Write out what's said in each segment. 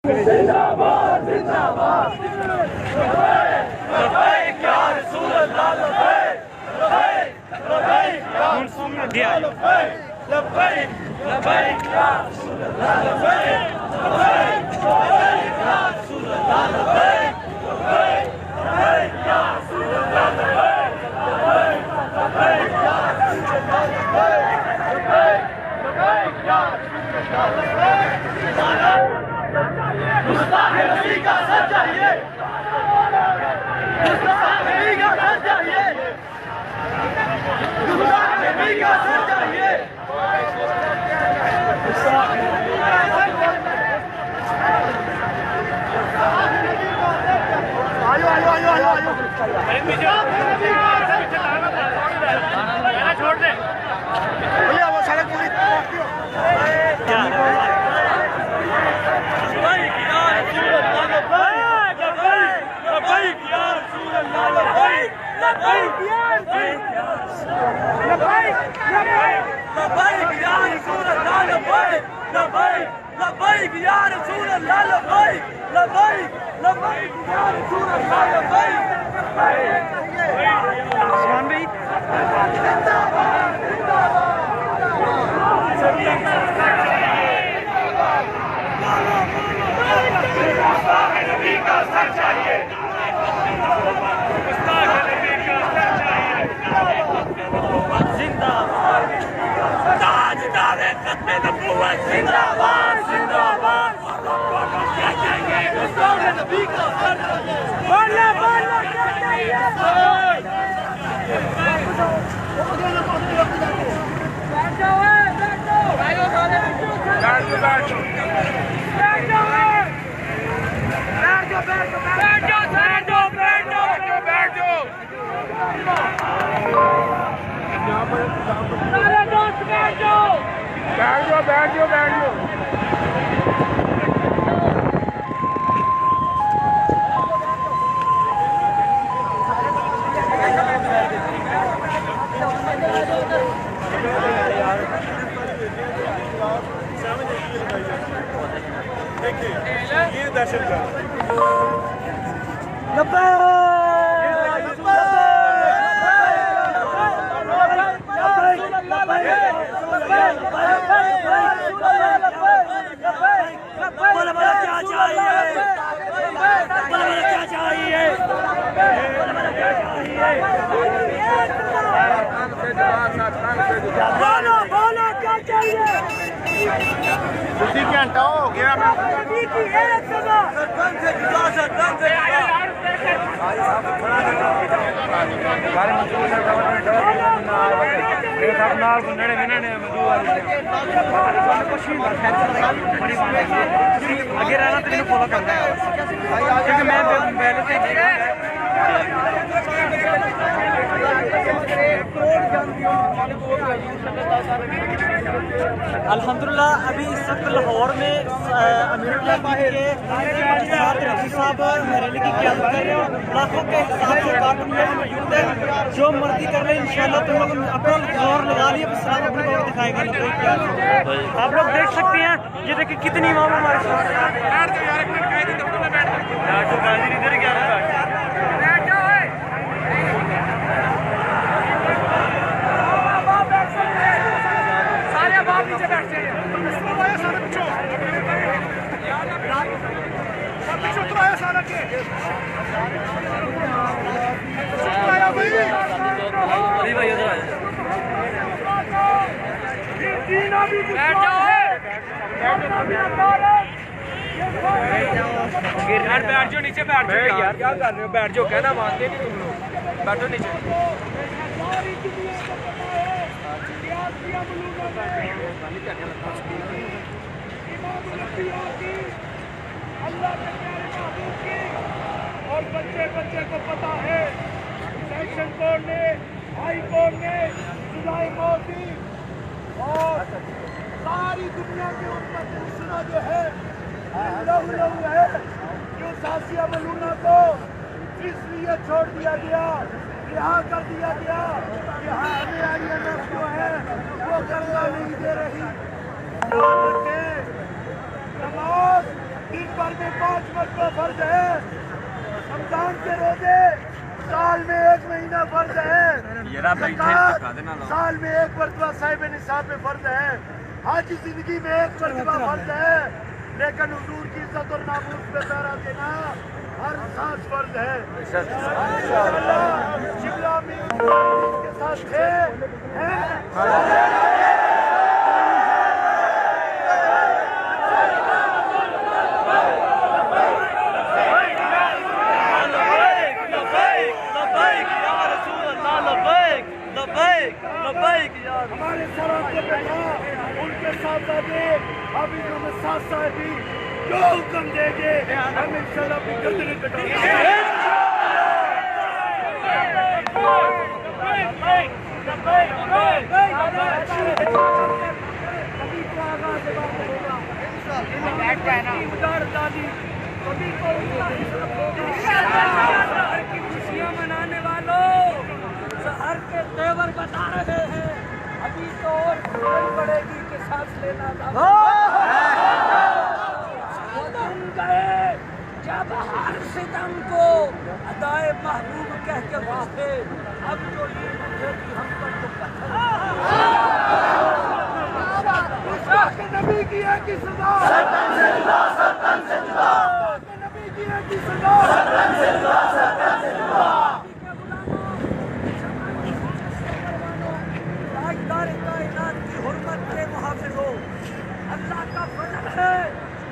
जिंदाबाद जिंदाबाद लब्बैक या रसूल अल्लाह लब्बैक लब्बैक या रसूल अल्लाह लब्बैक लब्बैक लब्बैक या रसूल अल्लाह लब्बैक लब्बैक या रसूल अल्लाह लब्बैक लब्बैक लब्बैक या रसूल अल्लाह लब्बैक लब्बैक या रसूल अल्लाह लब्बैक लब्बैक लब्बैक या रसूल अल्लाह लब्बैक मुस्ताफे नबी का सर चाहिए, मुस्ताफे नबी का सर चाहिए, मुस्ताफे नबी का सर चाहिए, मुस्ताफे नबी का सर चाहिए। आयो आयो आयो आयो आयो छोड़ दे भैया वो सड़क पूरी लब्बैक या रसूल अल्लाह लब्बैक लब्बैक लब्बैक या रसूल अल्लाह लब्बैक शान भाई जिंदाबाद मुस्ताफे नबी का सर चाहिए, मुस्ताफे नबी का सर चाहिए, जिंदाबाद ताजदार खत्मे नबूवत जिंदाबाद जिंदाबाद क्या चाहिए मुस्ताफे नबी का सर चाहिए, बोलो बोलो क्या चाहिए बैठ जाओ देखिए ये दहशत गर्द उसी घंटा हो गया मैं आगे रहना तो फॉलो करना है क्योंकि मैं पहले से अल्हम्दुलिल्लाह अभी इस वक्त लाहौर में अमीरुल्लाह के साथ रफी साहब रैली की क़यादत कर रहे हो, लाखों के हिसाब से कानूनियत मौजूद है, जो मर्जी कर ले इंशाल्लाह तुम लोग अपना जोर लगा लिए सलाम अपने को दिखाएगा। आप लोग देख सकते हैं ये देखिए कितनी इमाम हमारे साथ नीचे बैठते हैं पीछे उतराया सारा के भाई उधर बैठ जाओ नीचे बैठ जाओ यार क्या कर रहे हो बैठ जाओ कहना मानते नहीं तुम लोग बैठो नीचे अल्लाह के प्यारे महबूब की और बच्चे बच्चे को पता है सेक्शन कोर्ट ने हाई कोर्ट ने सजाए मौत दी और सारी दुनिया के ऊपर सुना जो है लहू है क्यों सासिया मलूना को इसलिए छोड़ दिया गया रिहा कर दिया गया कि हमें IMF जो है वो करना नहीं दे रही नमाज दिन भर में 5 मरतबा फर्ज है। रमजान के रोजे साल में 1 महीना फर्ज है। साल में 1 मरतबा साहिब निसाब पे फर्ज है। आज की जिंदगी में 1 मरतबा फर्ज है, लेकिन हुजूर की इज्जत और नामूस पे पहरा देना हर सांस फर्ज है। शिमला में के साथ हैं। हमारे सराफे पे था, उनके साथ अभी जो में साथ साहबी जो हुक्म देंगे हम इंशाल्लाह अपनी गर्दनें कटाएंगे। खुशियाँ मनाने वालों शहर के तेवर बता रहे हैं, अभी तो और बढ़ेगी कि सांस लेना वो दिन गए जब हर सितम को अदाए महबूब कह के बसते, अब जो ये कि हम पर तो नबी की है कि सदा नबी की है कि सदा अल्लाह का फजल है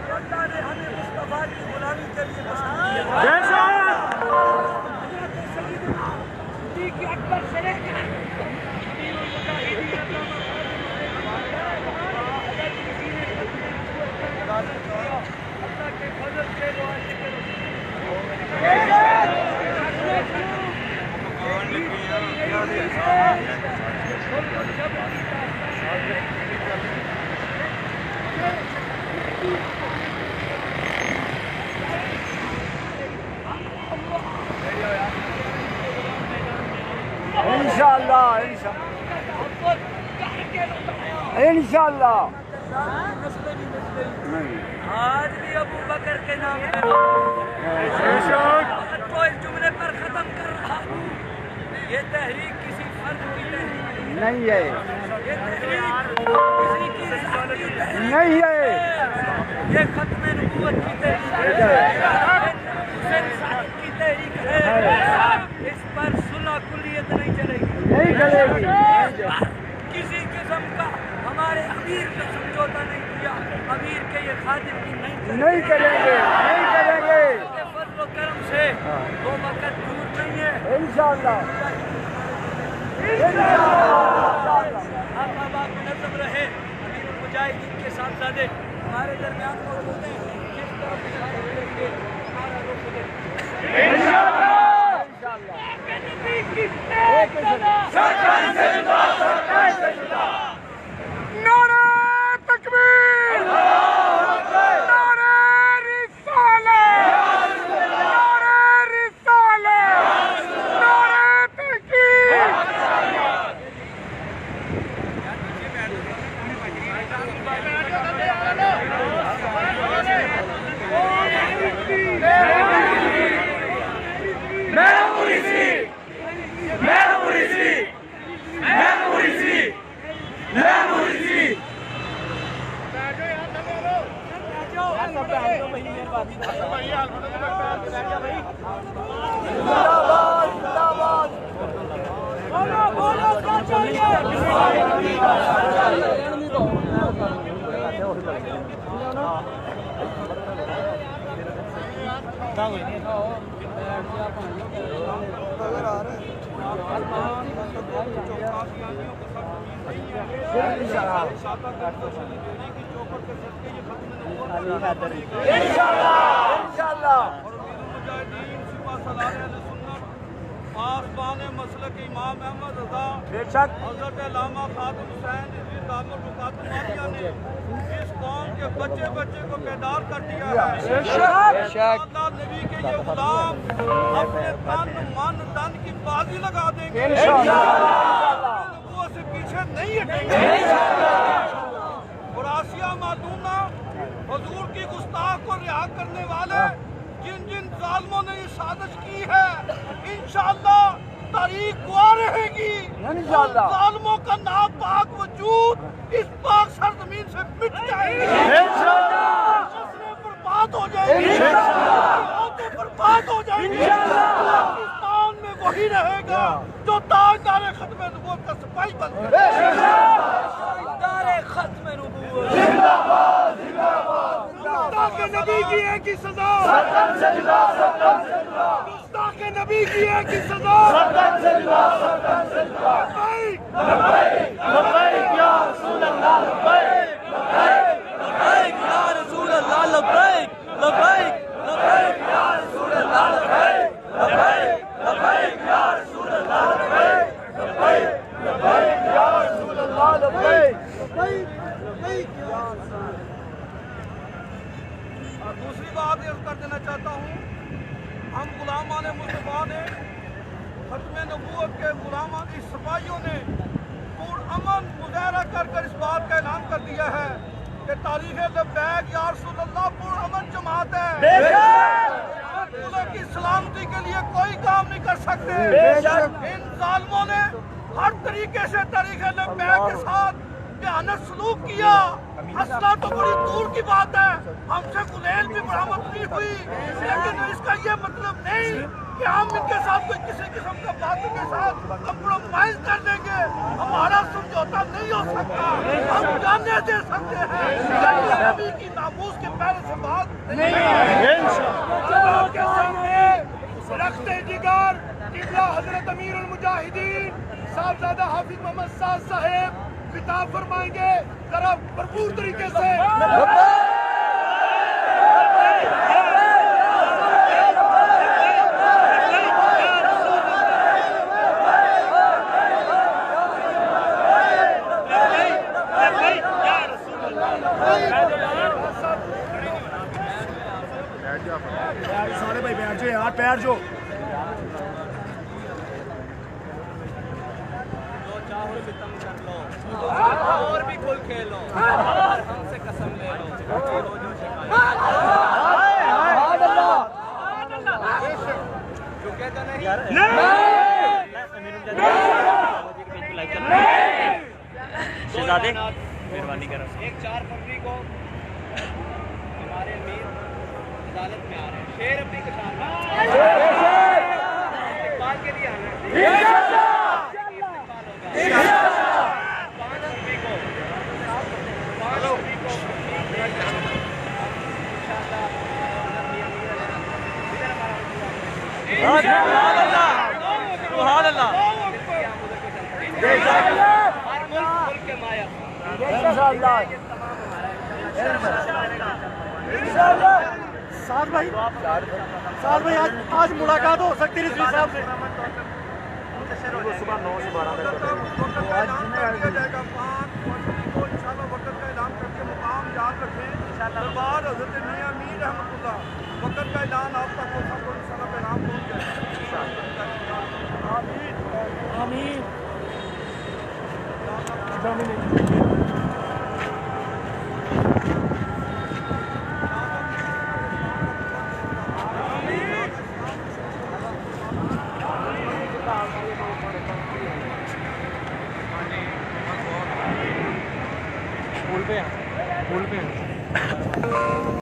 कि अल्लाह ने हमें मुस्तफा की गुलामी के लिए अकबर से लेकर अल्लाह के फजल से इंशाअल्लाह आज भी अबू बकर के नाम पे तो इस जुमले पर खत्म कर रहा हूँ। ये तहरीक किसी फर्द की तहरीक नहीं है, ये तहरीक किसी की नहीं है, ये खत्म नबूवत की तहरीक है। इस पर सुलह कुलियत नहीं चलेगी, नहीं चलेगी। किसी किस्म का हमारे अमीर ने समझौता नहीं किया, अमीर के ये खादिम की नहीं करेंगे, नहीं करेंगे। फजल करम से वो वक़्त दूर नहीं है इंशाअल्लाह। आप आबाद नजम रहे। अमीर मुजाहिदीन के साहबजादे हमारे दरमियान मौजूद हैं, किस तरफ इशारा करेंगे हमारा रुख देखेंगे इंशाअल्लाह। नारे तकबीर, नारे रिसालत, नारे रिसालत, नारे तहकीक। आसमान मसलक इमाम अहमद रजा बेशक हज़रत अल्लामा खादिम हुसैन ने इस कौम के बच्चे बच्चे को बेदार कर दिया है। अल्लाह नबी के ये गुलाम अपने तन मन धन की बाजी लगा देंगे, वो से पीछे नहीं हटेंगे। खुरासिया मादूना हुजूर की गुस्ताख को रिहा करने वाले जिन जिन जालिमों ने ये साजिश की है, इंशाअल्लाह तारीख गवाह रहेगी। जालिमों का नापाक वजूद इस पाक सरजमीन से मिट जाएगा, बर्बाद हो जाएगी, बर्बाद हो जाएगी। पाकिस्तान में वही रहेगा जो ताजदार खत्म नबूवत का सिपाही बन गया। खत्म नबूवत जिंदाबाद जिंदाबाद। गुस्ताख नबी की एक ही सजा, गुस्ताख नबी की एक ही सजा। लब्बैक लब्बैक या रसूल अल्लाह, लब्बैक लब्बैक या रसूल अल्लाह, लब्बैक लब्बैक लब्बैक या रसूल अल्लाह, लब्बैक लब्बैक लब्बैक या रसूल अल्लाह, लब्बैक लब्बैक लब्बैक या रसूल अल्लाह, लब्बैक लब्बैक लब्बैक या रसूल। दूसरी बात ये कर देना चाहता हूँ, हम गुलामान मुस्तफा ने खत्म नबूवत के गुलामान इस सिपाहियों ने पुरअमन मुजाहरा कर इस बात का ऐलान कर दिया है कि तारीख लब्बैक या रसूल अल्लाह पुरअमन जमात है। मुल्क की सलामती के लिए कोई काम नहीं कर सकते। इन जालिमों ने हर तरीके से तारीख लब्बैक के साथ भयानक सलूक किया। असला तो बड़ी दूर की बात है, हमसे गुलेल भी बरामद नहीं हुई, लेकिन इसका ये मतलब नहीं कि हम इनके साथ कोई किसी किस्म का बात के साथ कंप्रोमाइज कर देंगे। हमारा समझौता नहीं हो सकता, हम जाने दे सकते हैं नबी की नामूस के पैर से बात नहीं है। रखते जिगर किबला हजरत अमीरुल मुजाहिदीन साहबजादा हाफिज मोहम्मद साद साहेब खिताब फरमाएंगे, जरा भरपूर तरीके से। सारे भाई बैठ जाओ यार, बैठ जाओ। और भी खुल खेलो, हमसे कसम ले लो, झुके तो नहीं। शहजादे मेहरबानी करो। 4 फरवरी को हमारे अमीर अदालत में आ रहे हैं, शेर अपनी कशान के लिए आना है। साद भाई आज मुलाकात हो सकती है रिजवी साहब से। सुबह 9 से 12 तक जाएगा। 5 फरवरी को इंशाल्लाह वक्त का ऐलान करके मुकाम याद रखें। दरबार हज़रत मियां मीर रहमतुल्लाह, वक्त का ऐलान आप तक हो सबको इंशाल्लाह पैगाम पहुंच जाएगा। आमीन आमीन।